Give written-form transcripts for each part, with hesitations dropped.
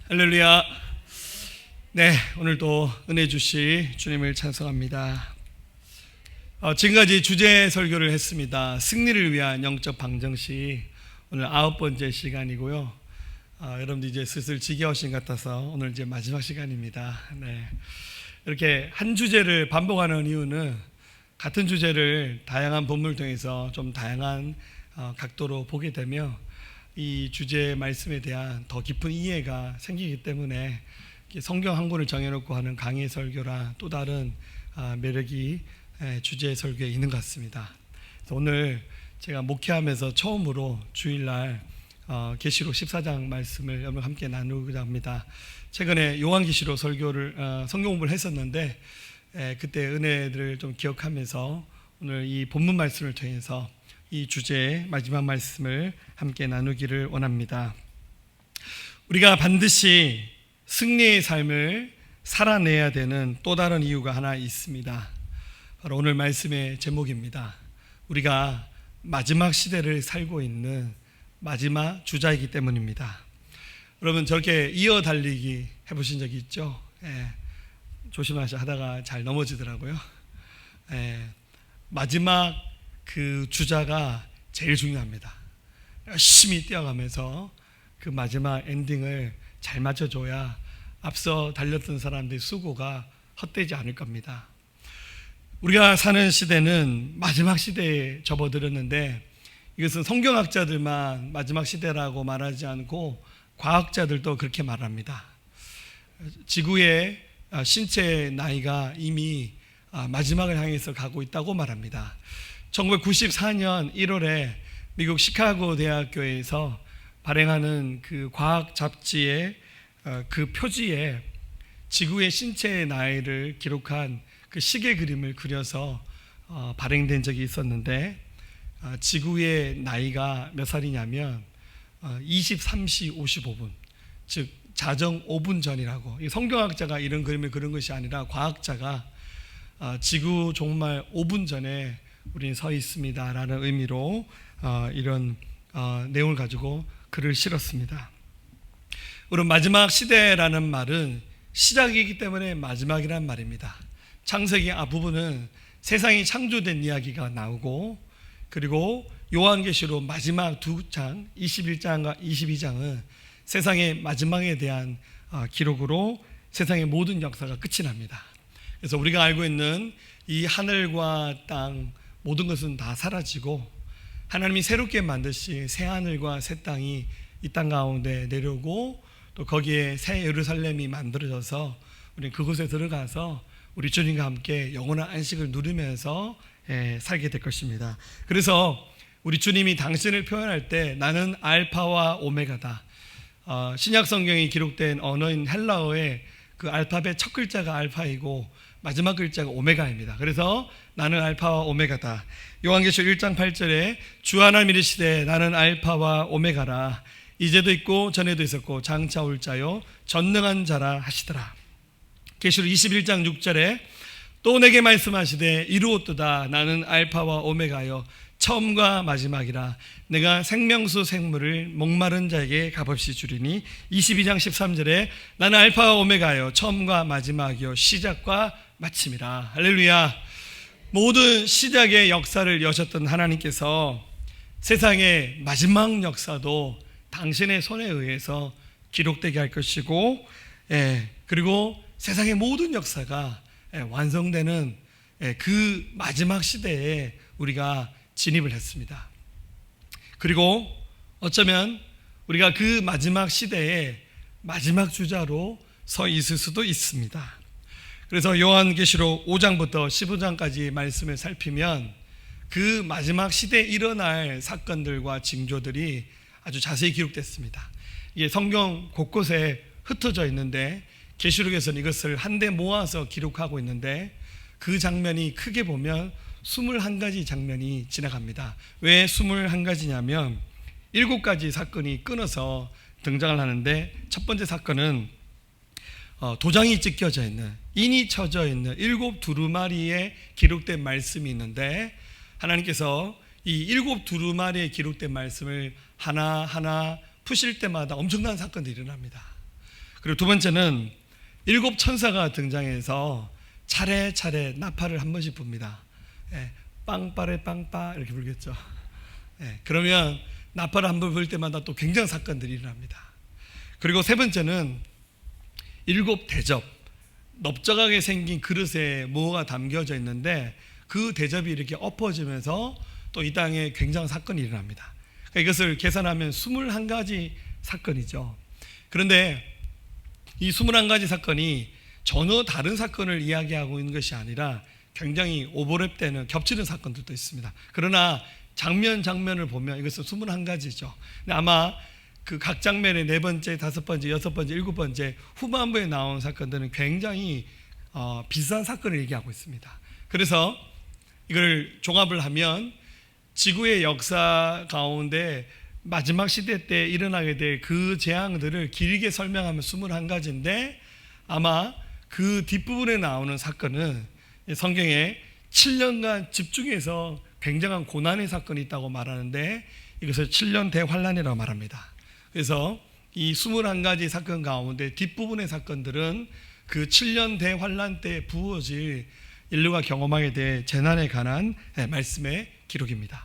할렐루야. 네, 오늘도 은혜 주시 주님을 찬송합니다. 지금까지 주제 설교를 했습니다. 승리를 위한 영적 방정시, 오늘 9번째 시간이고요. 여러분들 이제 슬슬 지겨우신 것 같아서 오늘 이제 마지막 시간입니다. 네, 이렇게 한 주제를 반복하는 이유는 같은 주제를 다양한 본문을 통해서 좀 다양한 각도로 보게 되면 이 주제의 말씀에 대한 더 깊은 이해가 생기기 때문에 성경 한 권을 정해놓고 하는 강의 설교라 또 다른 매력이 주제 설교에 있는 것 같습니다. 오늘 제가 목회하면서 처음으로 주일날 계시록 14장 말씀을 여러분 함께 나누고자 합니다. 최근에 요한계시록 설교를 성경 공부를 했었는데 그때 은혜들을 좀 기억하면서 오늘 이 본문 말씀을 통해서 이 주제의 마지막 말씀을 함께 나누기를 원합니다. 우리가 반드시 승리의 삶을 살아내야 되는 또 다른 이유가 하나 있습니다. 바로 오늘 말씀의 제목입니다. 우리가 마지막 시대를 살고 있는 마지막 주자이기 때문입니다. 여러분 저렇게 이어 달리기 해보신 적이 있죠? 조심하셔 하다가 잘 넘어지더라고요. 마지막 그 주자가 제일 중요합니다. 열심히 뛰어가면서 그 마지막 엔딩을 잘 맞춰줘야 앞서 달렸던 사람들의 수고가 헛되지 않을 겁니다. 우리가 사는 시대는 마지막 시대에 접어들었는데 이것은 성경학자들만 마지막 시대라고 말하지 않고 과학자들도 그렇게 말합니다. 지구의 신체의 나이가 이미 마지막을 향해서 가고 있다고 말합니다. 1994년 1월에 미국 시카고 대학교에서 발행하는 그 과학 잡지의 그 표지에 지구의 신체의 나이를 기록한 그 시계 그림을 그려서 발행된 적이 있었는데 지구의 나이가 몇 살이냐면 23시 55분, 즉 자정 5분 전이라고. 성경학자가 이런 그림을 그린 것이 아니라 과학자가 지구 종말 5분 전에 우리는 서 있습니다라는 의미로 이런 내용을 가지고 글을 실었습니다. 우리 마지막 시대라는 말은 시작이기 때문에 마지막이란 말입니다. 창세기 앞부분은 세상이 창조된 이야기가 나오고, 그리고 요한계시록 마지막 두 장 21장과 22장은 세상의 마지막에 대한 기록으로 세상의 모든 역사가 끝이 납니다. 그래서 우리가 알고 있는 이 하늘과 땅 모든 것은 다 사라지고 하나님이 새롭게 만드신 새 하늘과 새 땅이 이 땅 가운데 내려오고 또 거기에 새 예루살렘이 만들어져서 우리는 그곳에 들어가서 우리 주님과 함께 영원한 안식을 누리면서 살게 될 것입니다. 그래서 우리 주님이 당신을 표현할 때 나는 알파와 오메가다. 신약 성경이 기록된 언어인 헬라어의 그 알파벳 첫 글자가 알파이고 마지막 글자가 오메가입니다. 그래서 나는 알파와 오메가다. 요한계시록 1장 8절에 주 하나님 이르시되 나는 알파와 오메가라. 이제도 있고 전에도 있었고 장차 올 자요 전능한 자라 하시더라. 계시록 21장 6절에 또 내게 말씀하시되 이루었도다. 나는 알파와 오메가요 처음과 마지막이라. 내가 생명수 생물을 목마른 자에게 값없이 주리니. 22장 13절에 나는 알파와 오메가요 처음과 마지막이요 시작과 마침이라. 할렐루야. 모든 시작의 역사를 여셨던 하나님께서 세상의 마지막 역사도 당신의 손에 의해서 기록되게 할 것이고, 그리고 세상의 모든 역사가 완성되는 그 마지막 시대에 우리가 진입을 했습니다. 그리고 어쩌면 우리가 그 마지막 시대에 마지막 주자로 서 있을 수도 있습니다. 그래서 요한계시록 5장부터 15장까지 말씀을 살피면 그 마지막 시대에 일어날 사건들과 징조들이 아주 자세히 기록됐습니다. 이게 성경 곳곳에 흩어져 있는데 계시록에서는 이것을 한데 모아서 기록하고 있는데 그 장면이 크게 보면 21가지 장면이 지나갑니다. 왜 21가지냐면 7가지 사건이 끊어서 등장을 하는데, 첫 번째 사건은 도장이 찍혀져 있는, 인이 쳐져 있는 7 두루마리에 기록된 말씀이 있는데, 하나님께서 이 7 두루마리에 기록된 말씀을 하나하나 푸실 때마다 엄청난 사건들이 일어납니다. 그리고 두 번째는 7 천사가 등장해서 차례차례 나팔을 한 번씩 붑니다. 빵빠레 빵빠 이렇게 불겠죠. 그러면 나팔을 한 번 불 때마다 또 굉장한 사건들이 일어납니다. 그리고 세 번째는 7 대접, 넓적하게 생긴 그릇에 뭐가 담겨져 있는데 그 대접이 이렇게 엎어지면서 또 이 땅에 굉장한 사건이 일어납니다. 그러니까 이것을 계산하면 21가지 사건이죠. 그런데 이 21가지 사건이 전혀 다른 사건을 이야기하고 있는 것이 아니라 굉장히 오버랩되는 겹치는 사건들도 있습니다. 그러나 장면을 보면 이것은 21가지죠. 아마 그 각 장면의 4번째, 5번째, 6번째, 7번째 후반부에 나온 사건들은 굉장히 비슷한 사건을 얘기하고 있습니다. 그래서 이걸 종합을 하면 지구의 역사 가운데 마지막 시대 때 일어나게 될 그 재앙들을 길게 설명하면 21가지인데 아마 그 뒷부분에 나오는 사건은 성경에 7년간 집중해서 굉장한 고난의 사건이 있다고 말하는데 이것을 7년 대환란이라고 말합니다. 그래서 이 21가지 사건 가운데 뒷부분의 사건들은 그 7년 대환란 때 부어질 인류가 경험하게 될 재난에 관한 말씀의 기록입니다.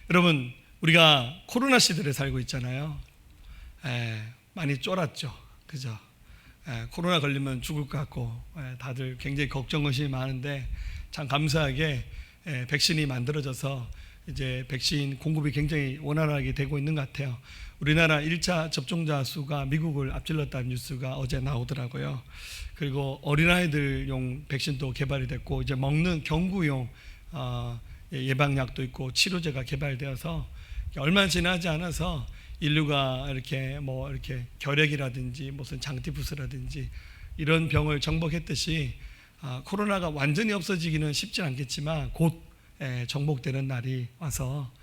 여러분, 우리가 코로나 시대를 살고 있잖아요. 많이 쫄았죠, 그죠? 코로나 걸리면 죽을 것 같고 다들 굉장히 걱정 의심이 많은데 참 감사하게 백신이 만들어져서 이제 백신 공급이 굉장히 원활하게 되고 있는 것 같아요. 우리나라 1차 접종자 수가 미국을 앞질렀다는 뉴스가 어제 나오더라고요. 그리고 어린아이들용 백신도 개발이 됐고 이제 먹는 경구용 예방약도 있고 치료제가 개발되어서 얼마 지나지 않아서 인류가 이렇게 결핵이라든지 무슨 장티푸스라든지 이런 병을 정복했듯이 코로나가 완전히 없어지기는 쉽지 않겠지만 곧 정복되는 날이 와서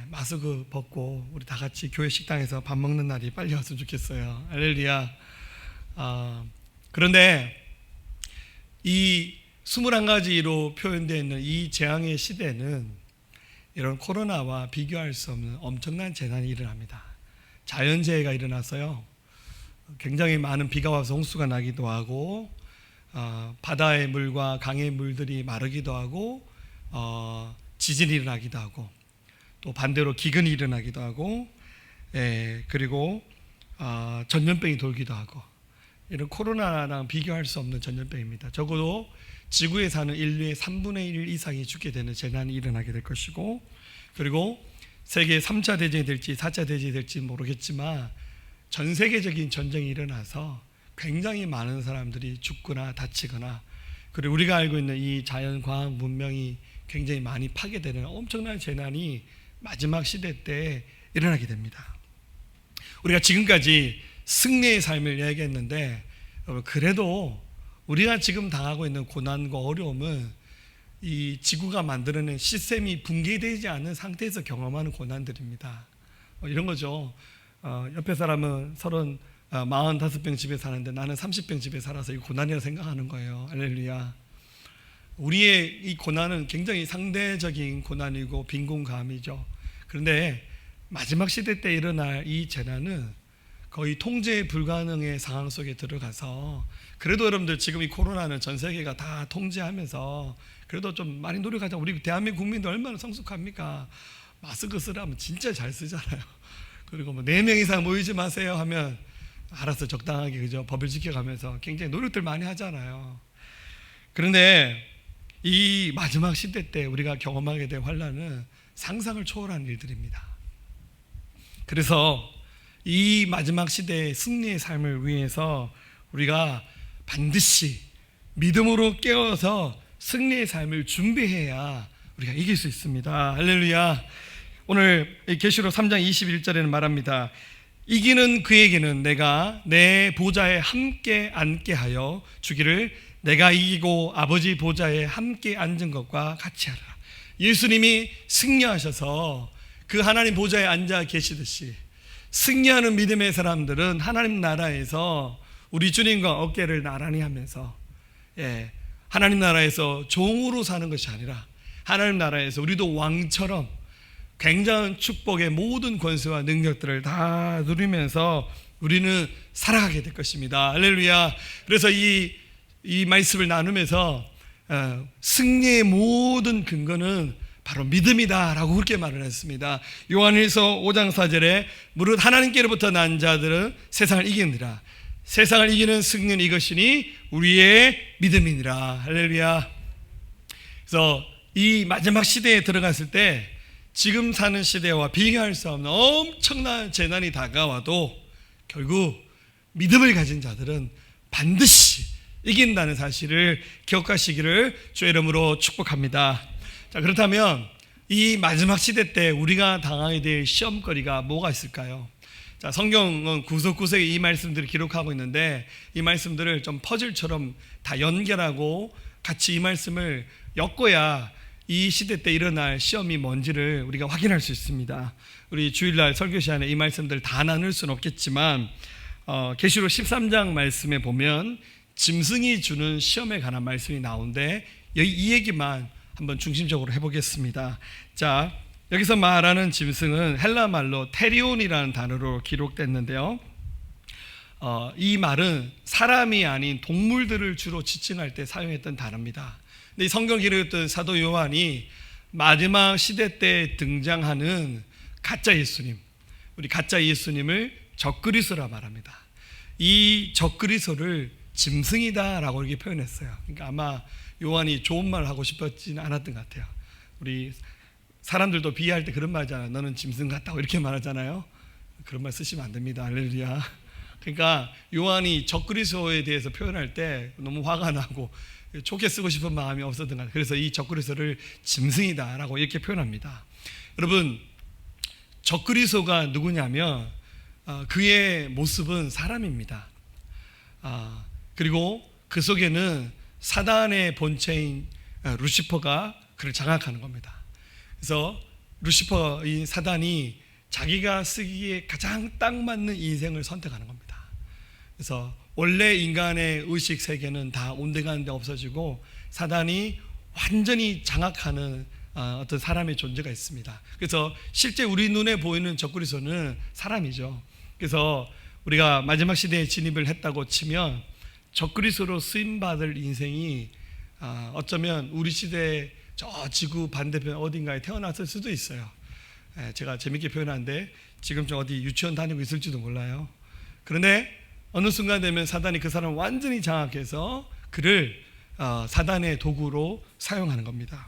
마스크 벗고 우리 다 같이 교회 식당에서 밥 먹는 날이 빨리 왔으면 좋겠어요. 할렐루야. 그런데 이 21가지로 표현되어 있는 이 재앙의 시대는 이런 코로나와 비교할 수 없는 엄청난 재난이 일어납니다. 자연재해가 일어나서요, 굉장히 많은 비가 와서 홍수가 나기도 하고 바다의 물과 강의 물들이 마르기도 하고 지진이 일어나기도 하고 또 반대로 기근이 일어나기도 하고 그리고 전염병이 돌기도 하고 이런 코로나랑 비교할 수 없는 전염병입니다. 적어도 지구에 사는 인류의 3분의 1 이상이 죽게 되는 재난이 일어나게 될 것이고, 그리고 세계 3차 대전이 될지 4차 대전이 될지 모르겠지만 전 세계적인 전쟁이 일어나서 굉장히 많은 사람들이 죽거나 다치거나, 그리고 우리가 알고 있는 이 자연과학 문명이 굉장히 많이 파괴되는 엄청난 재난이 마지막 시대 때 일어나게 됩니다. 우리가 지금까지 승리의 삶을 이야기했는데 그래도 우리가 지금 당하고 있는 고난과 어려움은 이 지구가 만들어낸 시스템이 붕괴되지 않은 상태에서 경험하는 고난들입니다. 이런 거죠. 옆에 사람은 45병 집에 사는데 나는 30병 집에 살아서 이 고난이라고 생각하는 거예요. 할렐루야. 우리의 이 고난은 굉장히 상대적인 고난이고 빈곤감이죠. 그런데 마지막 시대 때 일어날 이 재난은 거의 통제 불가능의 상황 속에 들어가서, 그래도 여러분들 지금 이 코로나는 전 세계가 다 통제하면서 그래도 좀 많이 노력하자. 우리 대한민국 국민들 얼마나 성숙합니까? 마스크 쓰라면 진짜 잘 쓰잖아요. 그리고 4명 이상 모이지 마세요 하면 알아서 적당하게, 그죠? 법을 지켜가면서 굉장히 노력들 많이 하잖아요. 그런데 이 마지막 시대 때 우리가 경험하게 될 환난은 상상을 초월한 일들입니다. 그래서 이 마지막 시대의 승리의 삶을 위해서 우리가 반드시 믿음으로 깨어서 승리의 삶을 준비해야 우리가 이길 수 있습니다. 할렐루야. 오늘 계시록 3장 21절에는 말합니다. 이기는 그에게는 내가 내 보좌에 함께 앉게 하여 주기를, 내가 이기고 아버지 보좌에 함께 앉은 것과 같이 하라. 예수님이 승리하셔서 그 하나님 보좌에 앉아 계시듯이 승리하는 믿음의 사람들은 하나님 나라에서 우리 주님과 어깨를 나란히 하면서 하나님 나라에서 종으로 사는 것이 아니라 하나님 나라에서 우리도 왕처럼 굉장한 축복의 모든 권세와 능력들을 다 누리면서 우리는 살아가게 될 것입니다. 할렐루야. 그래서 이 말씀을 나누면서 승리의 모든 근거는 바로 믿음이다라고 그렇게 말을 했습니다. 요한일서 5장 4절에 무릇 하나님께로부터 난 자들은 세상을 이기느니라. 세상을 이기는 승리는 이것이니 우리의 믿음이니라. 할렐루야. 그래서 이 마지막 시대에 들어갔을 때 지금 사는 시대와 비교할 수 없는 엄청난 재난이 다가와도 결국 믿음을 가진 자들은 반드시 이긴다는 사실을 기억하시기를 주의 이름으로 축복합니다. 자, 그렇다면 이 마지막 시대 때 우리가 당하게 될 시험거리가 뭐가 있을까요? 자, 성경은 구석구석에 이 말씀들을 기록하고 있는데 이 말씀들을 좀 퍼즐처럼 다 연결하고 같이 이 말씀을 엮어야 이 시대 때 일어날 시험이 뭔지를 우리가 확인할 수 있습니다. 우리 주일날 설교 시간에 이 말씀들을 다 나눌 수는 없겠지만 계시록 13장 말씀에 보면 짐승이 주는 시험에 관한 말씀이 나오는데 이 얘기만 한번 중심적으로 해보겠습니다. 자, 여기서 말하는 짐승은 헬라 말로 테리온이라는 단어로 기록됐는데요. 이 말은 사람이 아닌 동물들을 주로 지칭할 때 사용했던 단어입니다. 근데 이 성경 기록했던 사도 요한이 마지막 시대 때 등장하는 가짜 예수님, 우리 가짜 예수님을 적그리스도라 말합니다. 이 적그리스도를 짐승이다라고 이렇게 표현했어요. 그러니까 아마 요한이 좋은 말 하고 싶었지는 않았던 것 같아요. 우리 사람들도 비하할 때 그런 말 하잖아요. 너는 짐승 같다고 이렇게 말하잖아요. 그런 말 쓰시면 안 됩니다. 할렐루야. 그러니까 요한이 적그리스도에 대해서 표현할 때 너무 화가 나고 좋게 쓰고 싶은 마음이 없었던 것 같아요. 그래서 이 적그리스도를 짐승이다라고 이렇게 표현합니다. 여러분, 적그리스도가 누구냐면 그의 모습은 사람입니다. 그리고 그 속에는 사단의 본체인 루시퍼가 그를 장악하는 겁니다. 그래서 루시퍼, 이 사단이 자기가 쓰기에 가장 딱 맞는 인생을 선택하는 겁니다. 그래서 원래 인간의 의식 세계는 다 온데간데 없어지고 사단이 완전히 장악하는 어떤 사람의 존재가 있습니다. 그래서 실제 우리 눈에 보이는 적그리스도는 사람이죠. 그래서 우리가 마지막 시대에 진입을 했다고 치면 적그리스도로 쓰임받을 인생이 어쩌면 우리 시대의 저 지구 반대편 어딘가에 태어났을 수도 있어요. 제가 재밌게 표현하는데 지금 좀 어디 유치원 다니고 있을지도 몰라요. 그런데 어느 순간 되면 사단이 그 사람을 완전히 장악해서 그를 사단의 도구로 사용하는 겁니다.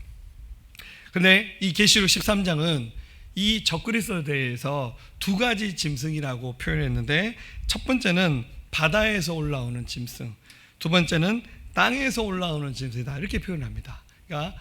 그런데 이 계시록 13장은 이 적그리스도에 대해서 두 가지 짐승이라고 표현했는데 첫 번째는 바다에서 올라오는 짐승, 두 번째는 땅에서 올라오는 짐승이다 이렇게 표현합니다. 그러니까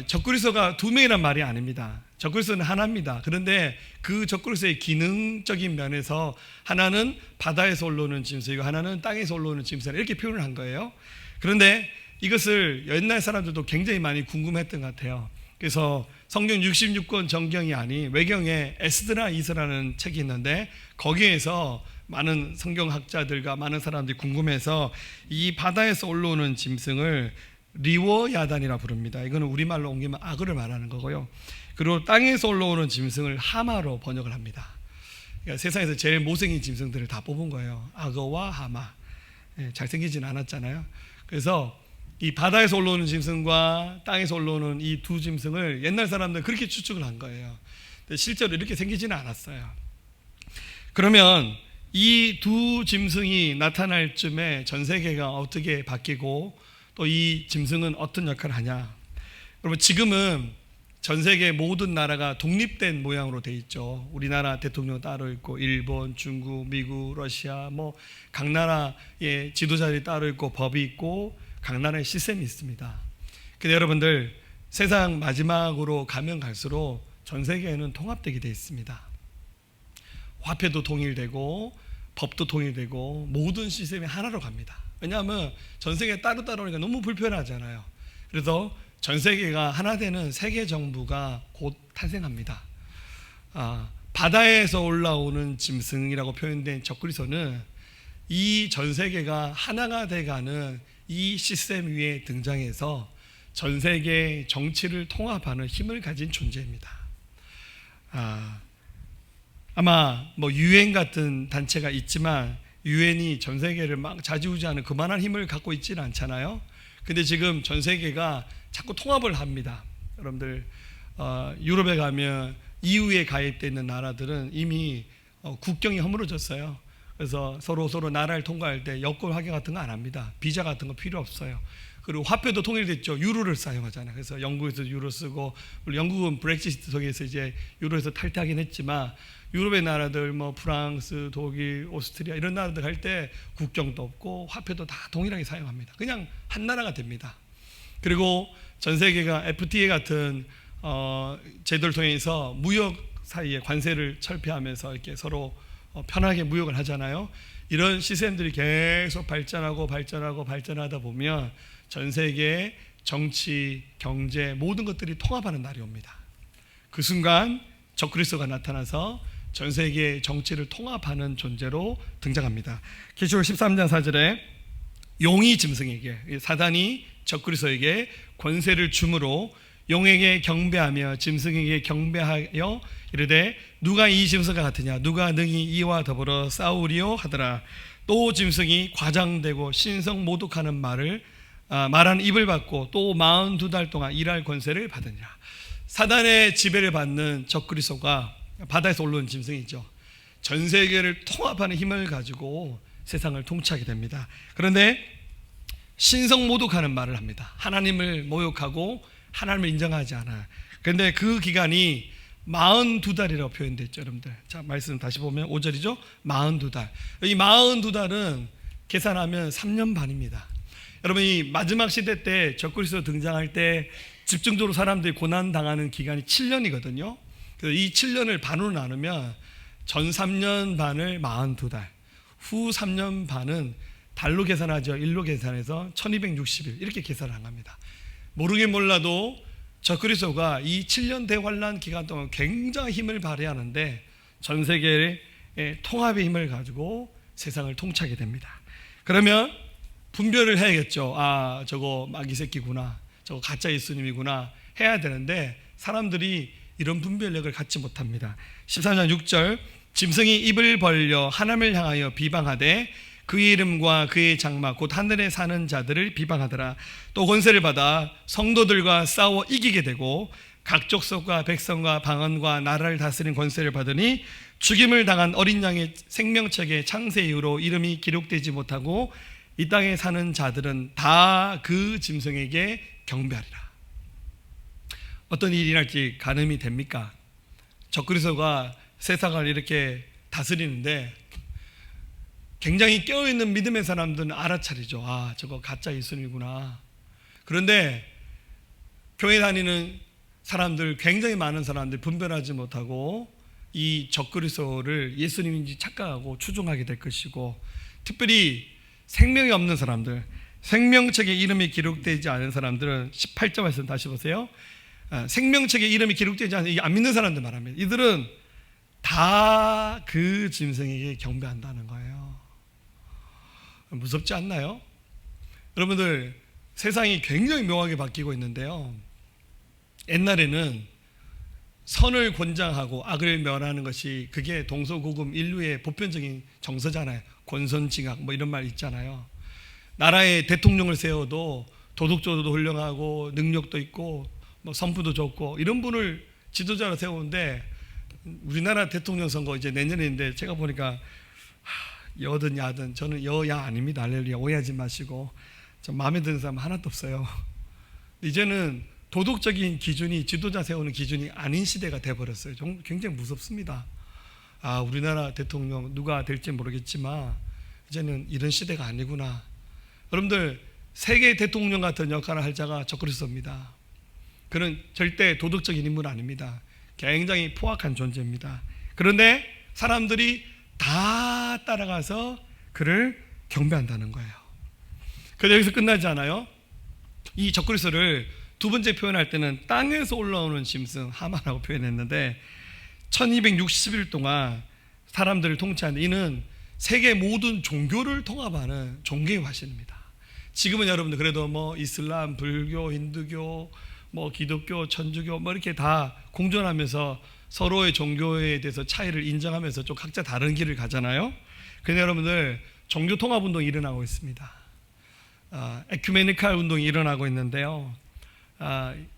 적그리스도가 두 명이란 말이 아닙니다. 적그리스도는 하나입니다. 그런데 그 적그리스도의 기능적인 면에서 하나는 바다에서 올라오는 짐승이고 하나는 땅에서 올라오는 짐승 이렇게 표현을 한 거예요. 그런데 이것을 옛날 사람들도 굉장히 많이 궁금했던 것 같아요. 그래서 성경 66권 정경이 아닌 외경에 에스드라 이서라는 책이 있는데 거기에서 많은 성경학자들과 많은 사람들이 궁금해서 이 바다에서 올라오는 짐승을 리워야단이라 부릅니다. 이거는 우리말로 옮기면 악어를 말하는 거고요. 그리고 땅에서 올라오는 짐승을 하마로 번역을 합니다. 그러니까 세상에서 제일 못생긴 짐승들을 다 뽑은 거예요. 악어와 하마. 잘생기진 않았잖아요. 그래서 이 바다에서 올라오는 짐승과 땅에서 올라오는 이 두 짐승을 옛날 사람들은 그렇게 추측을 한 거예요. 근데 실제로 이렇게 생기지는 않았어요. 그러면 이 두 짐승이 나타날 쯤에 전 세계가 어떻게 바뀌고 또 이 짐승은 어떤 역할을 하냐. 여러분, 지금은 전 세계 모든 나라가 독립된 모양으로 돼 있죠. 우리나라 대통령 따로 있고 일본, 중국, 미국, 러시아 각 나라의 지도자들이 따로 있고 법이 있고 각 나라의 시스템이 있습니다. 근데 여러분들, 세상 마지막으로 가면 갈수록 전 세계에는 통합되게 돼 있습니다. 화폐도 통일되고 법도 통일되고 모든 시스템이 하나로 갑니다. 왜냐하면 전 세계 따로따로 오니까 너무 불편하잖아요. 그래서 전 세계가 하나 되는 세계 정부가 곧 탄생합니다. 바다에서 올라오는 짐승이라고 표현된 적그리스도는 이 전 세계가 하나가 돼가는 이 시스템 위에 등장해서 전 세계 정치를 통합하는 힘을 가진 존재입니다. 아마 뭐 유엔 같은 단체가 있지만 유엔이 전 세계를 막 좌지우지하는 그만한 힘을 갖고 있지는 않잖아요. 근데 지금 전 세계가 자꾸 통합을 합니다. 여러분들 유럽에 가면 EU에 가입되어 있는 나라들은 이미 국경이 허물어졌어요. 그래서 서로 나라를 통과할 때 여권 확인 같은 거 안 합니다. 비자 같은 거 필요 없어요. 그리고 화폐도 통일됐죠. 유로를 사용하잖아요. 그래서 영국에서 유로 쓰고, 물론 영국은 브렉시트 속에서 이제 유로에서 탈퇴하긴 했지만 유럽의 나라들 뭐 프랑스, 독일, 오스트리아 이런 나라들 갈 때 국경도 없고 화폐도 다 동일하게 사용합니다. 그냥 한 나라가 됩니다. 그리고 전 세계가 FTA 같은 제도를 통해서 무역 사이에 관세를 철폐하면서 이렇게 서로 편하게 무역을 하잖아요. 이런 시스템들이 계속 발전하다 보면 전 세계의 정치, 경제 모든 것들이 통합하는 날이 옵니다. 그 순간 적그리스도가 나타나서 전 세계의 정치를 통합하는 존재로 등장합니다. 계시록 13장 4절에 용이 짐승에게, 사단이 적그리스도에게 권세를 주므로 용에게 경배하며 짐승에게 경배하여 이르되 누가 이 짐승과 같으냐, 누가 능히 이와 더불어 싸우리요 하더라. 또 짐승이 과장되고 신성모독하는 말한 입을 받고 또 42달 동안 일할 권세를 받으니라. 사단의 지배를 받는 적그리스도가 바다에서 올라온 짐승이죠. 전 세계를 통합하는 힘을 가지고 세상을 통치하게 됩니다. 그런데 신성모독하는 말을 합니다. 하나님을 모욕하고 하나님을 인정하지 않아요. 그런데 그 기간이 42달이라고 표현됐죠, 여러분들. 자, 말씀 다시 보면 5절이죠. 42달. 이 42달은 계산하면 3년 반입니다. 여러분, 이 마지막 시대 때 적그리스도 등장할 때 집중적으로 사람들이 고난 당하는 기간이 7년이거든요. 그래서 이 7년을 반으로 나누면 전 3년 반을 42달, 후 3년 반은 달로 계산하죠. 일로 계산해서 1260일 이렇게 계산을 한 겁니다. 모르긴 몰라도 적그리스도가 이 7년 대환란 기간 동안 굉장히 힘을 발휘하는데 전 세계의 통합의 힘을 가지고 세상을 통치하게 됩니다. 그러면 분별을 해야겠죠. 아, 저거 마귀 새끼구나, 저거 가짜 예수님이구나 해야 되는데 사람들이 이런 분별력을 갖지 못합니다. 13장 6절 짐승이 입을 벌려 하나님을 향하여 비방하되 그의 이름과 그의 장막 곧 하늘에 사는 자들을 비방하더라. 또 권세를 받아 성도들과 싸워 이기게 되고 각 족속과 백성과 방언과 나라를 다스리는 권세를 받으니 죽임을 당한 어린 양의 생명책의 창세 이후로 이름이 기록되지 못하고 이 땅에 사는 자들은 다 그 짐승에게 경배하리라. 어떤 일이 일어날지 가늠이 됩니까? 적그리스도가 세상을 이렇게 다스리는데 굉장히 깨어있는 믿음의 사람들은 알아차리죠. 아, 저거 가짜 예수님이구나. 그런데 교회 다니는 사람들, 굉장히 많은 사람들이 분별하지 못하고 이 적그리스도를 예수님인지 착각하고 추종하게 될 것이고, 특별히 생명이 없는 사람들, 생명책에 이름이 기록되지 않은 사람들은 18절 말씀 다시 보세요. 생명책에 이름이 기록되지 않은, 안 믿는 사람들 말합니다. 이들은 다 그 짐승에게 경배한다는 거예요. 무섭지 않나요? 여러분들, 세상이 굉장히 묘하게 바뀌고 있는데요, 옛날에는 선을 권장하고 악을 멸하는 것이 그게 동서고금 인류의 보편적인 정서잖아요. 권선징악 뭐 이런 말 있잖아요. 나라의 대통령을 세워도 도덕적으로도 훌륭하고 능력도 있고 뭐 성품도 좋고 이런 분을 지도자로 세우는데, 우리나라 대통령 선거 이제 내년인데 제가 보니까 여든 야든 저는 여야 아닙니다. 할렐루야. 오해하지 마시고. 좀 마음에 드는 사람 하나도 없어요. 이제는 도덕적인 기준이 지도자 세우는 기준이 아닌 시대가 돼버렸어요. 굉장히 무섭습니다. 아, 우리나라 대통령 누가 될지 모르겠지만 이제는 이런 시대가 아니구나. 여러분들, 세계 대통령 같은 역할을 할 자가 적그리스도입니다. 그는 절대 도덕적인 인물 아닙니다. 굉장히 포악한 존재입니다. 그런데 사람들이 다 따라가서 그를 경배한다는 거예요. 그런데 여기서 끝나지 않아요. 이 적그리스도를 두 번째 표현할 때는 땅에서 올라오는 짐승 하마라고 표현했는데 1260일 동안 사람들을 통치하는 이는 세계 모든 종교를 통합하는 종교의 화신입니다. 지금은 여러분들 그래도 뭐 이슬람, 불교, 힌두교, 뭐 기독교, 천주교 뭐 이렇게 다 공존하면서 서로의 종교에 대해서 차이를 인정하면서 좀 각자 다른 길을 가잖아요. 그런데 여러분들 종교 통합 운동이 일어나고 있습니다. 에큐메니칼 운동이 일어나고 있는데요.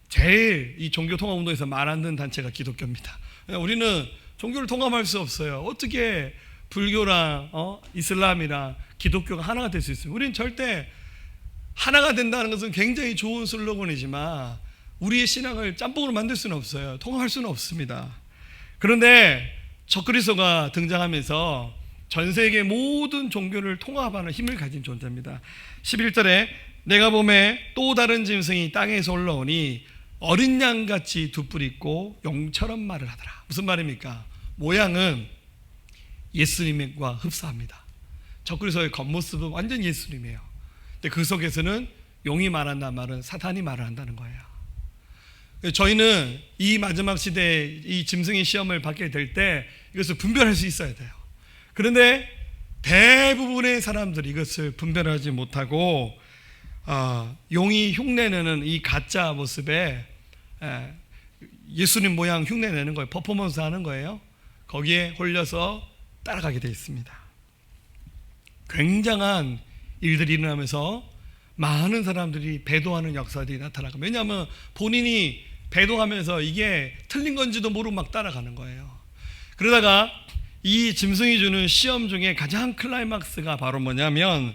제일 이 종교 통합 운동에서 말 안 듣는 단체가 기독교입니다. 우리는 종교를 통합할 수 없어요. 어떻게 불교랑 이슬람이랑 기독교가 하나가 될 수 있습니까? 우리는 절대 하나가 된다는 것은 굉장히 좋은 슬로건이지만 우리의 신앙을 짬뽕으로 만들 수는 없어요. 통합할 수는 없습니다. 그런데 적그리스도가 등장하면서 전 세계 모든 종교를 통합하는 힘을 가진 존재입니다. 11절에 내가 보매 또 다른 짐승이 땅에서 올라오니 어린 양같이 두 뿔 있고 용처럼 말을 하더라. 무슨 말입니까? 모양은 예수님과 흡사합니다. 적그리스도의 겉모습은 완전 예수님이에요. 근데 그 속에서는 용이 말한다는 말은 사탄이 말을 한다는 거예요. 저희는 이 마지막 시대에 이 짐승의 시험을 받게 될 때 이것을 분별할 수 있어야 돼요. 그런데 대부분의 사람들이 이것을 분별하지 못하고 용이 흉내내는 이 가짜 모습에 예수님 모양 흉내내는 거예요. 퍼포먼스 하는 거예요. 거기에 홀려서 따라가게 되어 있습니다. 굉장한 일들이 일어나면서 많은 사람들이 배도하는 역사들이 나타나고, 왜냐하면 본인이 배도하면서 이게 틀린 건지도 모르고 막 따라가는 거예요. 그러다가 이 짐승이 주는 시험 중에 가장 클라이막스가 바로 뭐냐면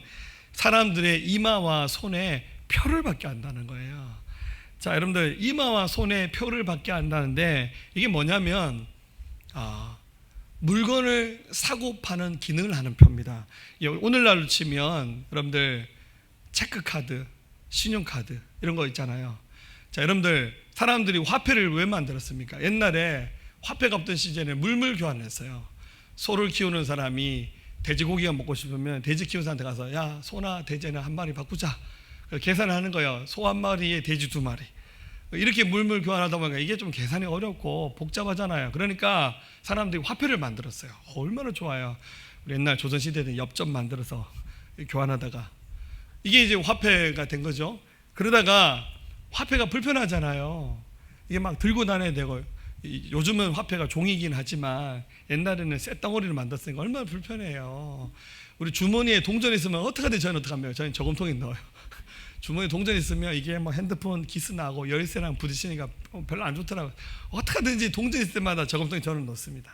사람들의 이마와 손에 표를 받게 한다는 거예요. 자, 여러분들, 이마와 손에 표를 받게 한다는데 이게 뭐냐면 물건을 사고 파는 기능을 하는 표입니다. 오늘날로 치면 여러분들 체크카드, 신용카드 이런 거 있잖아요. 자, 여러분들, 사람들이 화폐를 왜 만들었습니까? 옛날에 화폐가 없던 시절에 물물 교환을 했어요. 소를 키우는 사람이 돼지고기가 먹고 싶으면 돼지 키우는 사람한테 가서 야, 소나 돼지나 한 마리 바꾸자. 계산을 하는 거예요. 소 한 마리에 돼지 두 마리. 이렇게 물물 교환하다 보니까 이게 좀 계산이 어렵고 복잡하잖아요. 그러니까 사람들이 화폐를 만들었어요. 얼마나 좋아요. 우리 옛날 조선시대에 엽전 만들어서 교환하다가 이게 이제 화폐가 된 거죠. 그러다가 화폐가 불편하잖아요. 이게 막 들고 다녀야 되고, 요즘은 화폐가 종이긴 하지만 옛날에는 쇳덩어리를 만들었으니까 얼마나 불편해요. 우리 주머니에 동전 있으면 어떡하든 저는 어떡합니까? 저는 저금통에 넣어요. 주머니에 동전 있으면 이게 뭐 핸드폰 기스 나고 열쇠랑 부딪히니까 별로 안 좋더라고요. 어떡하든지 동전 있을 때마다 저금통에 저는 넣습니다.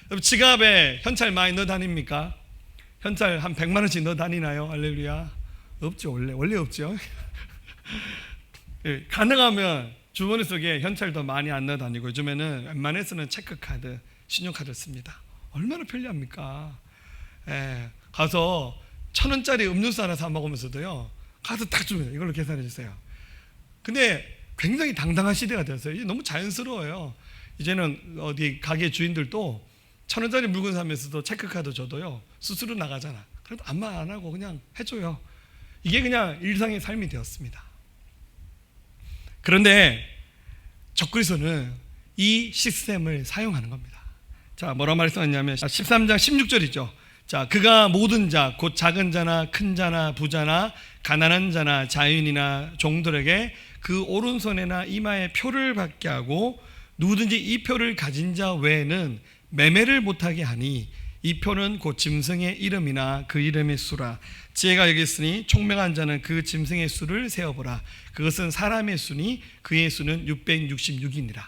여러분, 지갑에 현찰 많이 넣어 다닙니까? 현찰 한 100만 원씩 넣어 다니나요? 할렐루야. 없죠. 원래 없죠. 가능하면 주머니 속에 현찰도 많이 안 넣어 다니고, 요즘에는 웬만해서는 체크카드, 신용카드를 씁니다. 얼마나 편리합니까? 가서 1,000원짜리 음료수 하나 사 먹으면서도요, 가서 딱 주면 이걸로 계산해 주세요. 근데 굉장히 당당한 시대가 되었어요. 이제 너무 자연스러워요. 이제는 어디 가게 주인들도 1,000원짜리 물건 사면서도 체크카드 줘도요, 수수료 나가잖아. 그래도 아무 말 안 하고 그냥 해줘요. 이게 그냥 일상의 삶이 되었습니다. 그런데 적그리스도는 이 시스템을 사용하는 겁니다. 자, 뭐라 말씀하냐면 13장 16절이죠. 자, 그가 모든 자, 곧 작은 자나 큰 자나 부자나 가난한 자나 자유인이나 종들에게 그 오른손에나 이마에 표를 받게 하고, 누구든지 이 표를 가진 자 외에는 매매를 못하게 하니 이 표는 곧 짐승의 이름이나 그 이름의 수라. 지혜가 여기 있으니 총명한 자는 그 짐승의 수를 세어보라. 그것은 사람의 수니 그의 수는 666이니라.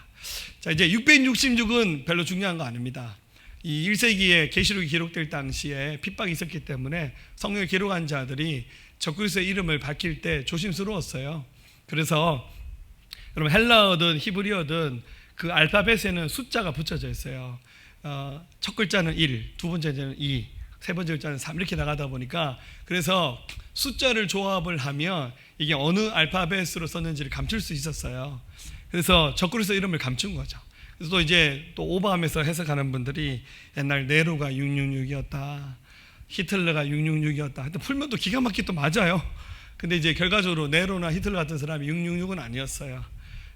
자, 이제 666은 별로 중요한 거 아닙니다. 이 1세기에 계시록이 기록될 당시에 핍박이 있었기 때문에 성경을 기록한 자들이 적그리스도의 이름을 밝힐 때 조심스러웠어요. 그래서 여러분, 헬라어든 히브리어든 그 알파벳에는 숫자가 붙여져 있어요. 첫 글자는 1, 두 번째 글자는 2, 세 번째 글자는 3 이렇게 나가다 보니까, 그래서 숫자를 조합을 하면 이게 어느 알파벳으로 썼는지를 감출 수 있었어요. 그래서 적그리스도 이름을 감춘 거죠. 그래서 또 이제 또 오버하면서 해석하는 분들이 옛날 네로가 666이었다, 히틀러가 666이었다. 하여튼 풀면 또 기가 막히게 또 맞아요. 근데 이제 결과적으로 네로나 히틀러 같은 사람이 666은 아니었어요.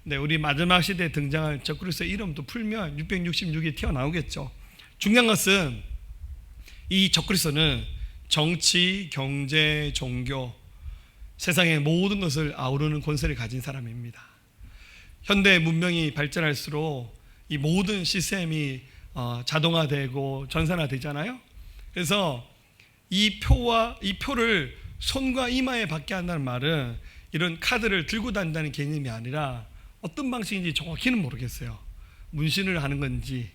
네, 우리 마지막 시대에 등장할 적그리스도의 이름도 풀면 666이 튀어나오겠죠. 중요한 것은 이 적그리스도는 정치, 경제, 종교, 세상의 모든 것을 아우르는 권세를 가진 사람입니다. 현대 문명이 발전할수록 이 모든 시스템이 자동화되고 전산화되잖아요. 그래서 이 표를 손과 이마에 받게 한다는 말은 이런 카드를 들고 다닌다는 개념이 아니라 어떤 방식인지 정확히는 모르겠어요. 문신을 하는 건지,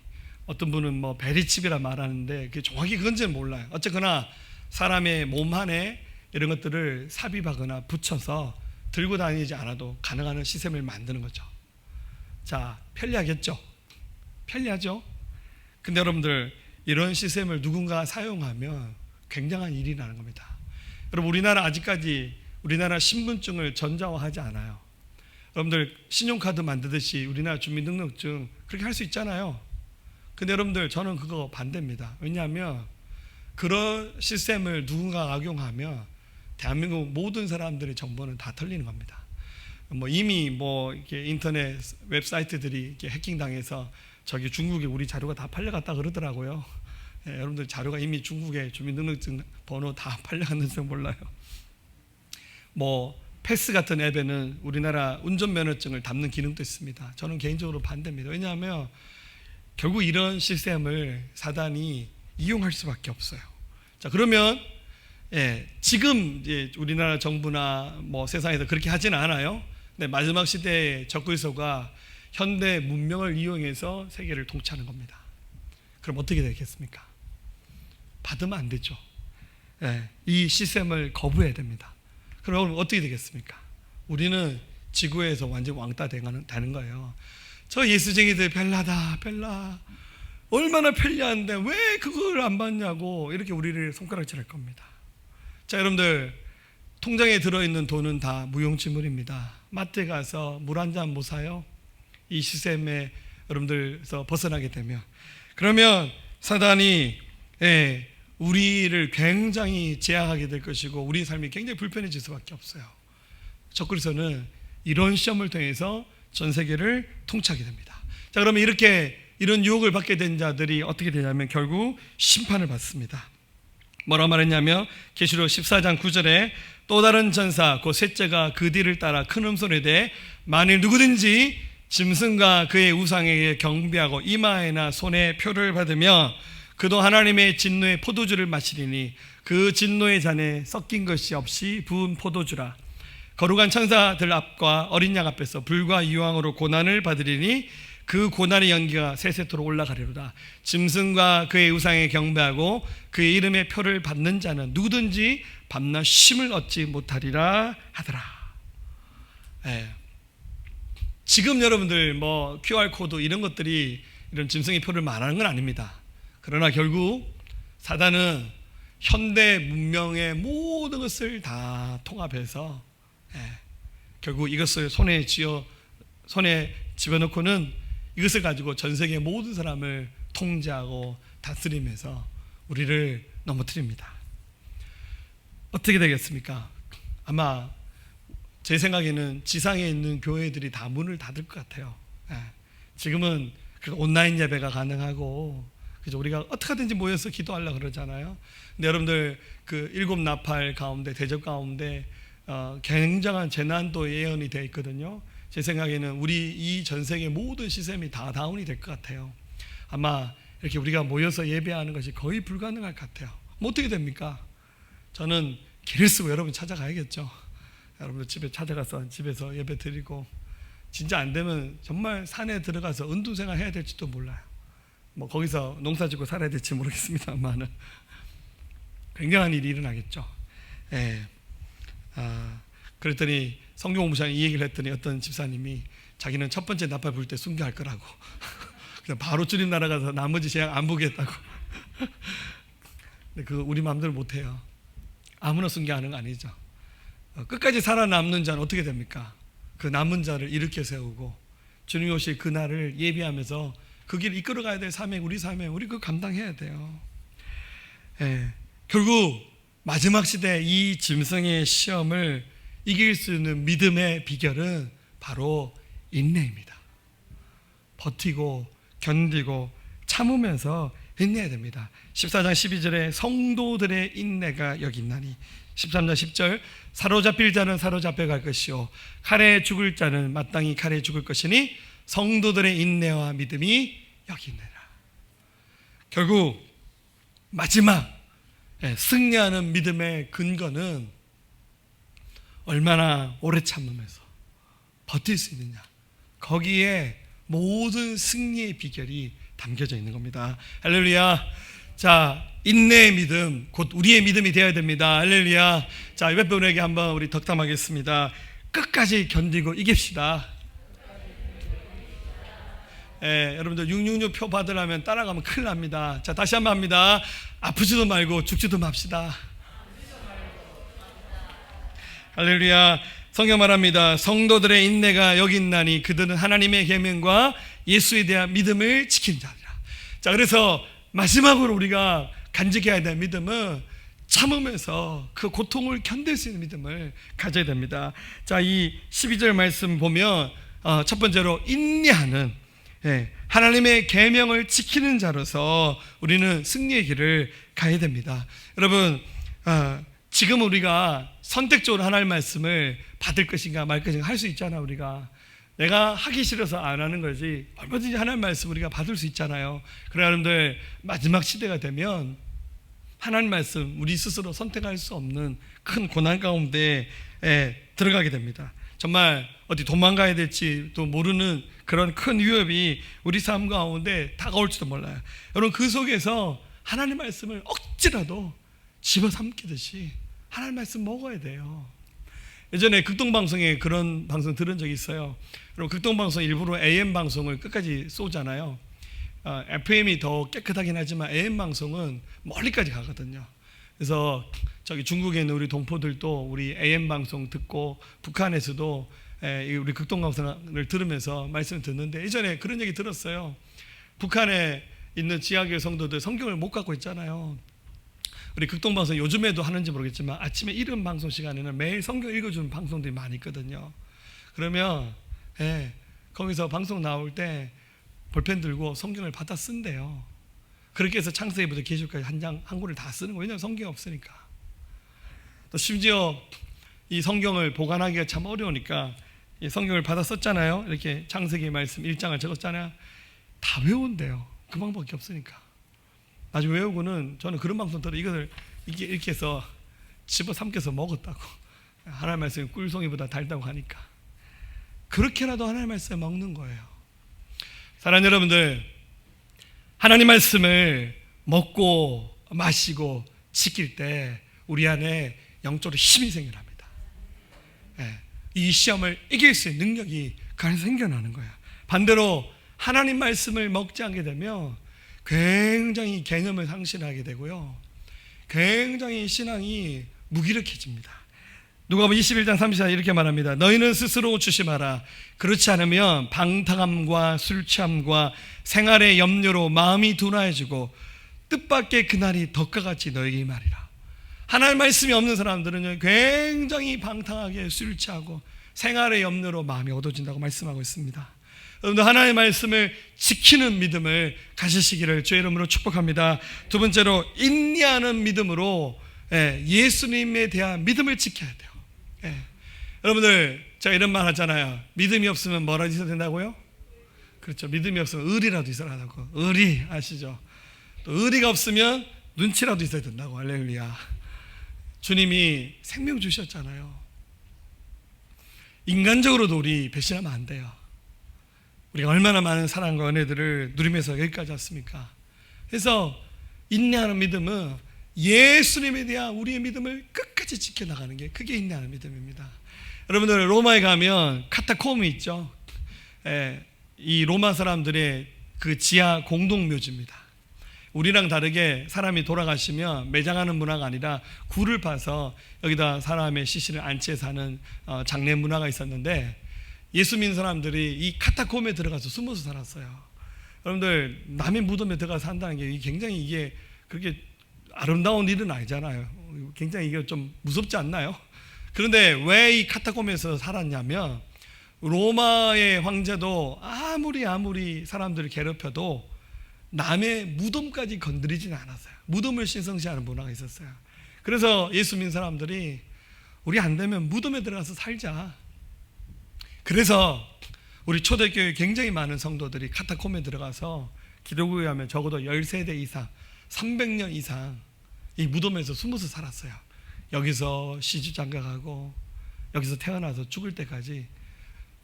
어떤 분은 뭐 베리칩이라 말하는데 그게 정확히 그건지는 몰라요. 어쨌거나 사람의 몸 안에 이런 것들을 삽입하거나 붙여서 들고 다니지 않아도 가능한 시스템을 만드는 거죠. 자, 편리하겠죠? 편리하죠? 근데 여러분들, 이런 시스템을 누군가 사용하면 굉장한 일이 나는 겁니다. 여러분, 아직까지 우리나라 신분증을 전자화하지 않아요. 여러분들, 신용카드 만드듯이 우리나라 주민등록증 그렇게 할 수 있잖아요. 근데 여러분들, 저는 그거 반대입니다. 왜냐하면 그런 시스템을 누군가 악용하면 대한민국 모든 사람들의 정보는 다 털리는 겁니다. 이미 이렇게 인터넷 웹사이트들이 이렇게 해킹당해서 저기 중국에 우리 자료가 다 팔려갔다 그러더라고요. 여러분들, 자료가 이미 중국에 주민등록증 번호 다 팔려갔는지 몰라요. 패스 같은 앱에는 우리나라 운전면허증을 담는 기능도 있습니다. 저는 개인적으로 반대입니다. 왜냐하면 결국 이런 시스템을 사단이 이용할 수밖에 없어요. 자, 그러면 지금 이제 우리나라 정부나 세상에서 그렇게 하지는 않아요. 근데 마지막 시대의 적그리스도가 현대 문명을 이용해서 세계를 통치하는 겁니다. 그럼 어떻게 되겠습니까? 받으면 안 되죠. 이 시스템을 거부해야 됩니다. 그럼 어떻게 되겠습니까? 우리는 지구에서 완전 왕따 되는 거예요. 저 예수쟁이들 별나다, 별나. 얼마나 편리한데 왜 그걸 안 받냐고 이렇게 우리를 손가락질할 겁니다. 자, 여러분들, 통장에 들어있는 돈은 다 무용지물입니다. 마트에 가서 물 한 잔 못 사요? 이 시스템에 여러분들에서 벗어나게 되면. 그러면 사단이 우리를 굉장히 제약하게 될 것이고 우리 삶이 굉장히 불편해질 수밖에 없어요. 적그리스도는 이런 시험을 통해서 전 세계를 통치하게 됩니다. 자, 그러면 이런 유혹을 받게 된 자들이 어떻게 되냐면 결국 심판을 받습니다. 뭐라고 말했냐면 계시록 14장 9절에 또 다른 전사 곧 셋째가 그 뒤를 따라 큰 음소리에 대해 만일 누구든지 짐승과 그의 우상에게 경배하고 이마에나 손에 표를 받으며 그도 하나님의 진노의 포도주를 마시리니 그 진노의 잔에 섞인 것이 없이 부은 포도주라. 거룩한 천사들 앞과 어린 양 앞에서 불과 유황으로 고난을 받으리니 그 고난의 연기가 세세토록 올라가리로다. 짐승과 그의 우상에 경배하고 그의 이름의 표를 받는 자는 누구든지 밤낮 쉼을 얻지 못하리라 하더라. 지금 여러분들 QR코드 이런 것들이 이런 짐승의 표를 말하는 건 아닙니다. 그러나 결국 사단은 현대 문명의 모든 것을 다 통합해서 결국 이것을 손에 집어넣고는 이것을 가지고 전 세계 모든 사람을 통제하고 다스리면서 우리를 넘어뜨립니다. 어떻게 되겠습니까? 아마 제 생각에는 지상에 있는 교회들이 다 문을 닫을 것 같아요. 지금은 온라인 예배가 가능하고 그래서 우리가 어떻게 하든지 모여서 기도하려고 그러잖아요. 근데 여러분들 그 7 나팔 가운데 대접 가운데 굉장한 재난도 예언이 되어 있거든요. 제 생각에는 우리 이 전 세계 모든 시스템이 다 다운이 될 것 같아요. 아마 이렇게 우리가 모여서 예배하는 것이 거의 불가능할 것 같아요. 어떻게 됩니까? 저는 길을 쓰고 여러분 찾아가야겠죠. 여러분들 집에 찾아가서 집에서 예배 드리고 진짜 안 되면 정말 산에 들어가서 은둔생활 해야 될지도 몰라요. 거기서 농사 짓고 살아야 될지 모르겠습니다만은 굉장한 일이 일어나겠죠. 그랬더니 성경 공부장이 이 얘기를 했더니 어떤 집사님이 자기는 첫 번째 나팔 불 때 순교할 거라고 그냥 바로 주님 날아가서 나머지 재앙 안 보겠다고. 근데 우리 마음대로 못해요. 아무나 순교하는 거 아니죠. 끝까지 살아남는 자는 어떻게 됩니까? 그 남은 자를 일으켜 세우고 주님이 오실 그날을 예비하면서 그 길을 이끌어가야 될 사명, 우리 그거 감당해야 돼요. 결국 마지막 시대 이 짐승의 시험을 이길 수 있는 믿음의 비결은 바로 인내입니다. 버티고 견디고 참으면서 인내해야 됩니다. 14장 12절에 성도들의 인내가 여기 있나니 13장 10절 사로잡힐 자는 사로잡혀 갈 것이요 칼에 죽을 자는 마땅히 칼에 죽을 것이니 성도들의 인내와 믿음이 여기 있느라. 결국 마지막 승리하는 믿음의 근거는 얼마나 오래 참으면서 버틸 수 있느냐, 거기에 모든 승리의 비결이 담겨져 있는 겁니다. 할렐루야. 자, 인내의 믿음, 곧 우리의 믿음이 되어야 됩니다. 할렐루야. 자, 옆에 분에게 한번 우리 덕담하겠습니다. 끝까지 견디고 이깁시다. 여러분들 666 표 받으려면 따라가면 큰일 납니다. 자, 다시 한번 합니다. 아프지도 말고 죽지도 맙시다. 할렐루야. 성경 말합니다. 성도들의 인내가 여기 있나니 그들은 하나님의 계명과 예수에 대한 믿음을 지킨 자리라. 자, 그래서 마지막으로 우리가 간직해야 될 믿음은 참으면서 그 고통을 견딜 수 있는 믿음을 가져야 됩니다. 자, 이 12절 말씀 보면 첫 번째로 인내하는, 하나님의 계명을 지키는 자로서 우리는 승리의 길을 가야 됩니다. 여러분, 지금 우리가 선택적으로 하나님의 말씀을 받을 것인가 말 것인가 할 수 있잖아. 우리가 내가 하기 싫어서 안 하는 거지 얼마든지 하나님의 말씀 우리가 받을 수 있잖아요. 그러나 여러분들, 마지막 시대가 되면 하나님의 말씀 우리 스스로 선택할 수 없는 큰 고난 가운데 들어가게 됩니다. 정말 어디 도망가야 될지 또 모르는 그런 큰 위협이 우리 삶 가운데 다가올지도 몰라요. 여러분, 그 속에서 하나님의 말씀을 억지라도 집어삼키듯이 하나님의 말씀 먹어야 돼요. 예전에 극동방송에 그런 방송 들은 적이 있어요. 여러분, 극동방송 일부러 AM 방송을 끝까지 쏘잖아요. FM이 더 깨끗하긴 하지만 AM 방송은 멀리까지 가거든요. 그래서 저기 중국에 있는 우리 동포들도 우리 AM 방송 듣고 북한에서도 우리 극동방송을 들으면서 말씀을 듣는데, 예전에 그런 얘기 들었어요. 북한에 있는 지하교회 성도들 성경을 못 갖고 있잖아요. 우리 극동방송 요즘에도 하는지 모르겠지만 아침에 이른 방송 시간에는 매일 성경 읽어주는 방송들이 많이 있거든요. 그러면 거기서 방송 나올 때 볼펜 들고 성경을 받아 쓴대요. 그렇게 해서 창세기부터 계시록까지 한 권을 다 쓰는 거예요. 왜냐하면 성경이 없으니까. 또 심지어 이 성경을 보관하기가 참 어려우니까 이 성경을 받아 썼잖아요. 이렇게 창세기 말씀 1장을 적었잖아요. 다 외운대요. 그 방법밖에 없으니까. 나중에 외우고는 저는 그런 방송 들어 이것을 이렇게 해서 집어삼켜서 먹었다고. 하나님의 말씀이 꿀송이보다 달다고 하니까. 그렇게라도 하나님의 말씀을 먹는 거예요. 사랑하는 여러분들, 하나님 말씀을 먹고 마시고 지킬 때 우리 안에 영적으로 힘이 생겨납니다. 이 시험을 이길 수 있는 능력이 그 안에서 생겨나는 거예요. 반대로 하나님 말씀을 먹지 않게 되면 굉장히 개념을 상실하게 되고요, 굉장히 신앙이 무기력해집니다. 누가복음 21장 34절 이렇게 말합니다. 너희는 스스로 조심하라. 그렇지 않으면 방탕함과 술 취함과 생활의 염려로 마음이 둔화해지고 뜻밖의 그날이 덕과 같이 너에게 임하리라. 하나님 말씀이 없는 사람들은 굉장히 방탕하게 술 취하고 생활의 염려로 마음이 어두워진다고 말씀하고 있습니다. 여러분들, 하나님의 말씀을 지키는 믿음을 가지시기를 주의 이름으로 축복합니다. 두 번째로, 인내하는 믿음으로 예수님에 대한 믿음을 지켜야 돼요. 여러분들, 제가 이런 말 하잖아요. 믿음이 없으면 뭐라도 있어야 된다고요? 그렇죠. 믿음이 없으면 의리라도 있어야 한다고. 의리 아시죠? 또 의리가 없으면 눈치라도 있어야 된다고. 할렐루야. 주님이 생명 주셨잖아요. 인간적으로도 우리 배신하면 안 돼요. 우리가 얼마나 많은 사랑과 은혜들을 누리면서 여기까지 왔습니까? 그래서 인내하는 믿음은 예수님에 대한 우리의 믿음을 끝까지 지켜나가는 게, 그게 인내하는 믿음입니다. 여러분들, 로마에 가면 카타콤이 있죠. 이 로마 사람들의 그 지하 공동묘지입니다. 우리랑 다르게 사람이 돌아가시면 매장하는 문화가 아니라 굴을 파서 여기다 사람의 시신을 안치해서 하는 장례 문화가 있었는데, 예수 믿는 사람들이 이 카타콤에 들어가서 숨어서 살았어요. 여러분들, 남의 무덤에 들어가서 산다는 게 굉장히 이게 그렇게 아름다운 일은 아니잖아요. 굉장히 이게 좀 무섭지 않나요? 그런데 왜 이 카타콤에서 살았냐면, 로마의 황제도 아무리 사람들을 괴롭혀도 남의 무덤까지 건드리지는 않았어요. 무덤을 신성시하는 문화가 있었어요. 그래서 예수 믿는 사람들이 우리 안 되면 무덤에 들어가서 살자. 그래서 우리 초대교회 굉장히 많은 성도들이 카타콤에 들어가서 기록에 하면 적어도 10세대 이상 300년 이상 이 무덤에서 숨어서 살았어요. 여기서 시주장가가고 여기서 태어나서 죽을 때까지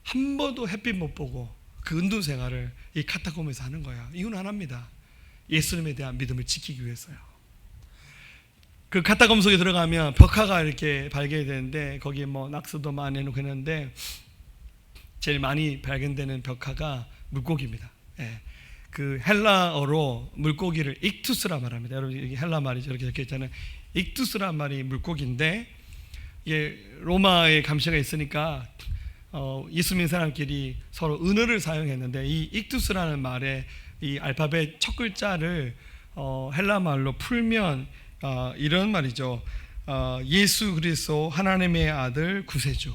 한 번도 햇빛 못 보고 그 은둔 생활을 이 카타콤에서 하는 거예요. 이유는 하나입니다. 예수님에 대한 믿음을 지키기 위해서요. 그 카타콤 속에 들어가면 벽화가 이렇게 발견되는데 거기에 뭐 낙서도 많이 해놓고 했는데 제일 많이 발견되는 벽화가 물고기입니다. 예. 그 헬라어로 물고기를 익투스라 말합니다. 여러분 이게 헬라 말이죠. 이렇게 적혀 있잖아요. 익투스란 말이 물고기인데 이게 로마의 감시가 있으니까 예수 믿는 사람끼리 서로 은어를 사용했는데 이 익투스라는 말에 이 알파벳 첫 글자를 헬라 말로 풀면 이런 말이죠. 예수 그리스도 하나님의 아들 구세주.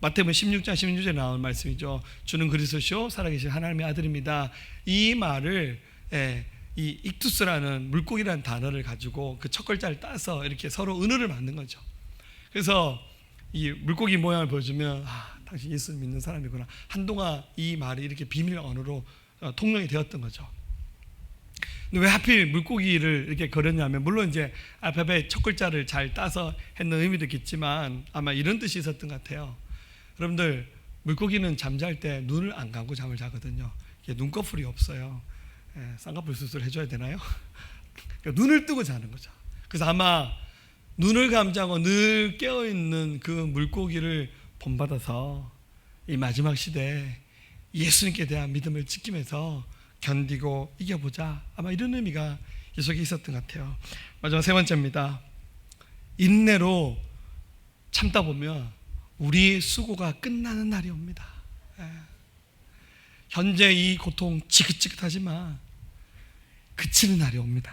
마태복음 16장 16절에 나온 말씀이죠. 주는 그리스도시요 살아계신 하나님의 아들입니다. 이 말을 이 익투스라는 물고기라는 단어를 가지고 그 첫 글자를 따서 이렇게 서로 은어를 만든 거죠. 그래서 이 물고기 모양을 보여주면 당신 예수 믿는 사람이구나. 한동안 이 말이 이렇게 비밀 언어로 통용이 되었던 거죠. 근데 왜 하필 물고기를 이렇게 그렸냐면 물론 이제 알파벳 첫 글자를 잘 따서 했는 의미도 있겠지만 아마 이런 뜻이 있었던 것 같아요. 여러분들 물고기는 잠잘 때 눈을 안 감고 잠을 자거든요. 눈꺼풀이 없어요. 쌍꺼풀 수술 해줘야 되나요? 그러니까 눈을 뜨고 자는 거죠. 그래서 아마 눈을 감자고 늘 깨어있는 그 물고기를 본받아서 이 마지막 시대에 예수님께 대한 믿음을 지키면서 견디고 이겨보자. 아마 이런 의미가 이 속에 있었던 것 같아요. 마지막 세 번째입니다. 인내로 참다 보면 우리의 수고가 끝나는 날이 옵니다. 현재 이 고통 지긋지긋하지만 그치는 날이 옵니다.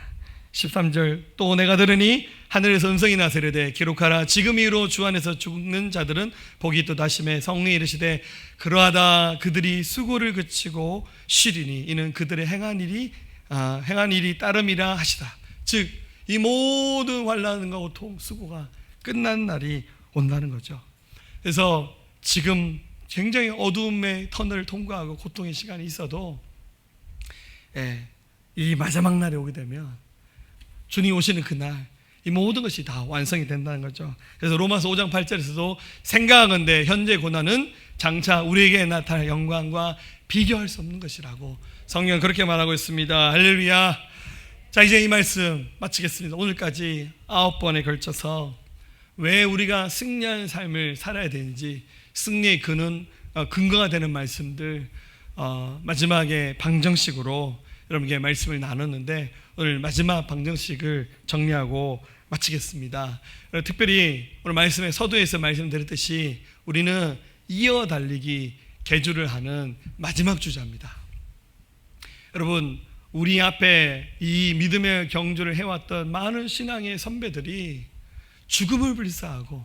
13절 또 내가 들으니 하늘에서 음성이 나서 이르되 기록하라 지금 이후로 주 안에서 죽는 자들은 복이 또다심에 성령이 이르시되 그러하다 그들이 수고를 그치고 쉬리니 이는 그들의 행한 일이 따름이라 하시다. 즉 이 모든 환난과 고통 수고가 끝난 날이 온다는 거죠. 그래서 지금 굉장히 어둠의 터널을 통과하고 고통의 시간이 있어도 이 마지막 날이 오게 되면 주님 오시는 그날 이 모든 것이 다 완성이 된다는 거죠. 그래서 로마서 5장 8절에서도 생각하건대 현재 고난은 장차 우리에게 나타날 영광과 비교할 수 없는 것이라고 성경은 그렇게 말하고 있습니다. 할렐루야. 자, 이제 이 말씀 마치겠습니다. 오늘까지 9번에 걸쳐서 왜 우리가 승리하는 삶을 살아야 되는지 승리의 근거가 되는 말씀들 마지막에 방정식으로 여러분께 말씀을 나눴는데 오늘 마지막 방정식을 정리하고 마치겠습니다. 특별히 오늘 말씀에 서두에서 말씀드렸듯이 우리는 이어 달리기 계주를 하는 마지막 주자입니다. 여러분 우리 앞에 이 믿음의 경주를 해왔던 많은 신앙의 선배들이 죽음을 불사하고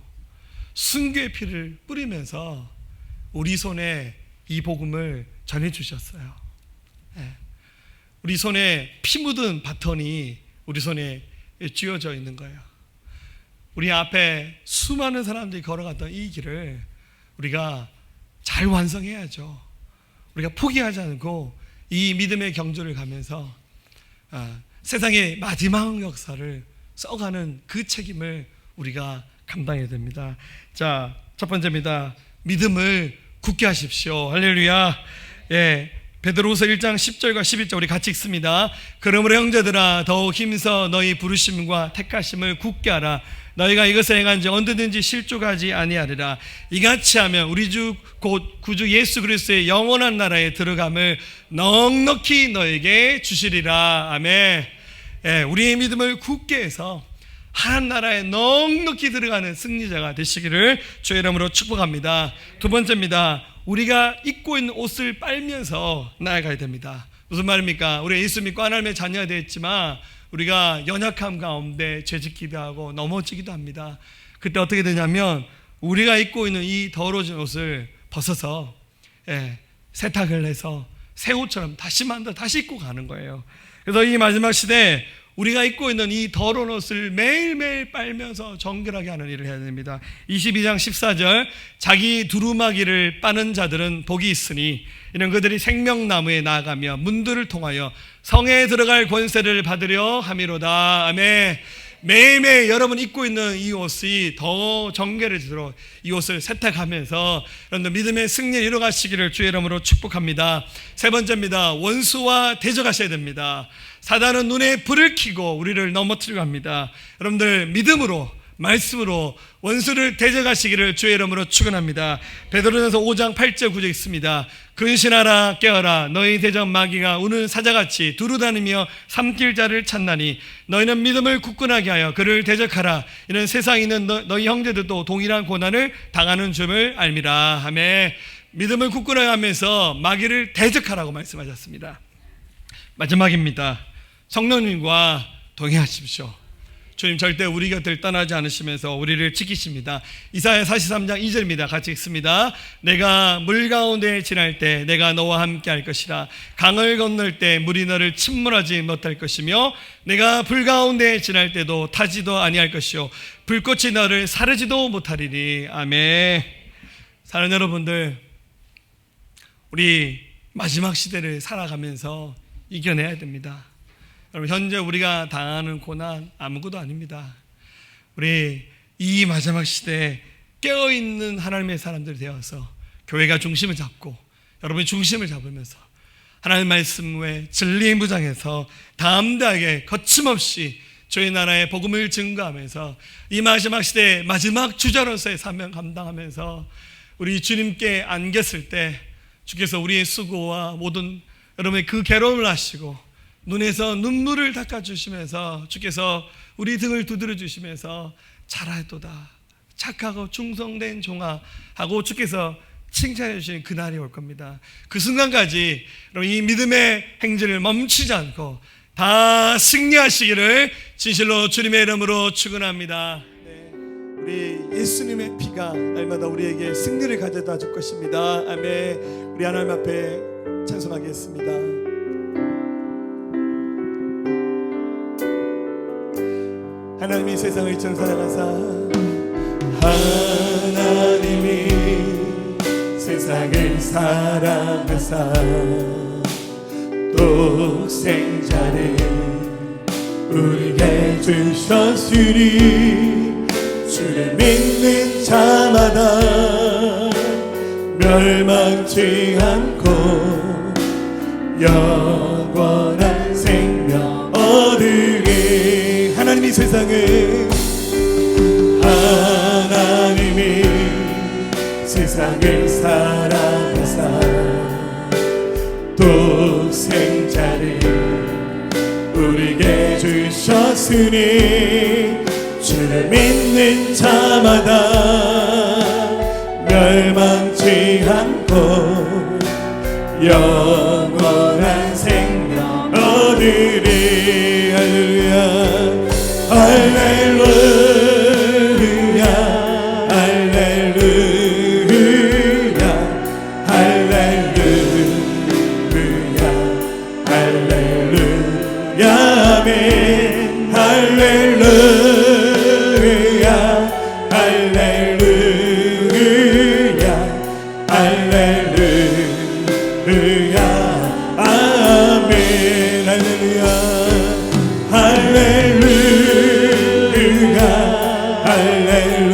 순교의 피를 뿌리면서 우리 손에 이 복음을 전해주셨어요. 우리 손에 피 묻은 바톤이 우리 손에 쥐어져 있는 거예요. 우리 앞에 수많은 사람들이 걸어갔던 이 길을 우리가 잘 완성해야죠. 우리가 포기하지 않고 이 믿음의 경주를 가면서 세상의 마지막 역사를 써가는 그 책임을 우리가 감당해야 됩니다. 자, 첫 번째입니다. 믿음을 굳게 하십시오. 할렐루야. 베드로후서 1장 10절과 11절 우리 같이 읽습니다. 그러므로 형제들아 더욱 힘써 너희 부르심과 택하심을 굳게 하라. 너희가 이것을 행한지 언제든지 실족하지 아니하리라. 이같이 하면 우리 주 곧 구주 예수 그리스도의 영원한 나라에 들어감을 넉넉히 너에게 주시리라. 아멘. 우리의 믿음을 굳게 해서 하나님 나라에 넉넉히 들어가는 승리자가 되시기를 주의 이름으로 축복합니다. 두 번째입니다. 우리가 입고 있는 옷을 빨면서 나아가야 됩니다. 무슨 말입니까? 우리가 예수 믿고 하나님의 자녀가 되었지만 우리가 연약함 가운데 죄짓기도 하고 넘어지기도 합니다. 그때 어떻게 되냐면 우리가 입고 있는 이 더러워진 옷을 벗어서 세탁을 해서 새 옷처럼 다시 만들어 다시 입고 가는 거예요. 그래서 이 마지막 시대에 우리가 입고 있는 이 더러운 옷을 매일매일 빨면서 정결하게 하는 일을 해야 됩니다. 22장 14절 자기 두루마기를 빠는 자들은 복이 있으니 이런 그들이 생명나무에 나아가며 문들을 통하여 성에 들어갈 권세를 받으려 함이로다. 아멘. 매일매일 여러분 입고 있는 이 옷이 더 정결해지도록 이 옷을 세탁하면서 여러분들 믿음의 승리를 이뤄가시기를 주의 이름으로 축복합니다. 세 번째입니다. 원수와 대적하셔야 됩니다. 사단은 눈에 불을 켜고 우리를 넘어뜨리려 합니다. 여러분들 믿음으로 말씀으로 원수를 대적하시기를 주의 이름으로 축원합니다. 베드로전서 5장 8절 9절 있습니다. 근신하라 깨어라 너희 대적 마귀가 우는 사자같이 두루다니며 삼킬 자를 찾나니 너희는 믿음을 굳건하게 하여 그를 대적하라. 이는 세상에 있는 너희 형제들도 동일한 고난을 당하는 줄을 알미라. 아멘. 믿음을 굳건하게 하면서 마귀를 대적하라고 말씀하셨습니다. 마지막입니다. 성령님과 동행하십시오. 주님 절대 우리 곁을 떠나지 않으시면서 우리를 지키십니다. 이사야 43장 2절입니다. 같이 읽습니다. 내가 물 가운데 지날 때 내가 너와 함께 할 것이라. 강을 건널 때 물이 너를 침몰하지 못할 것이며 내가 불 가운데 지날 때도 타지도 아니할 것이요 불꽃이 너를 사르지도 못하리니. 아멘. 사랑하는 여러분들, 우리 마지막 시대를 살아가면서 이겨내야 됩니다. 여러분, 현재 우리가 당하는 고난 아무것도 아닙니다. 우리 이 마지막 시대에 깨어있는 하나님의 사람들이 되어서 교회가 중심을 잡고 여러분이 중심을 잡으면서 하나님의 말씀 외 진리의 무장에서 담대하게 거침없이 저희 나라의 복음을 증거하면서 이 마지막 시대의 마지막 주자로서의 사명 감당하면서 우리 주님께 안겼을 때 주께서 우리의 수고와 모든 여러분의 그 괴로움을 아시고 눈에서 눈물을 닦아주시면서 주께서 우리 등을 두드려 주시면서 잘하였도다 착하고 충성된 종아 하고 주께서 칭찬해 주시는 그날이 올 겁니다. 그 순간까지 이 믿음의 행진을 멈추지 않고 다 승리하시기를 진실로 주님의 이름으로 축원합니다. 우리 예수님의 피가 날마다 우리에게 승리를 가져다 줄 것입니다. 아멘. 우리 하나님 앞에 찬송하겠습니다. 하나님이 세상을 이처럼 사랑하사 하나님이 세상을 사랑하사 독생자를 우리에게 주셨으니 주를 믿는 자마다 멸망치 않고 영원한 생명 얻으리. 하나님이 세상을 사랑하사 독생자를 우리에게 주셨으니 주를 믿는 자마다 멸망치 않고 영원한 생명 얻으리. 할렐루야 할렐루야 할렐루야 할렐루야 할렐루야 아멘 할렐루야 할렐루야 할렐루야 아멘 할렐루야 할렐루야 할렐루야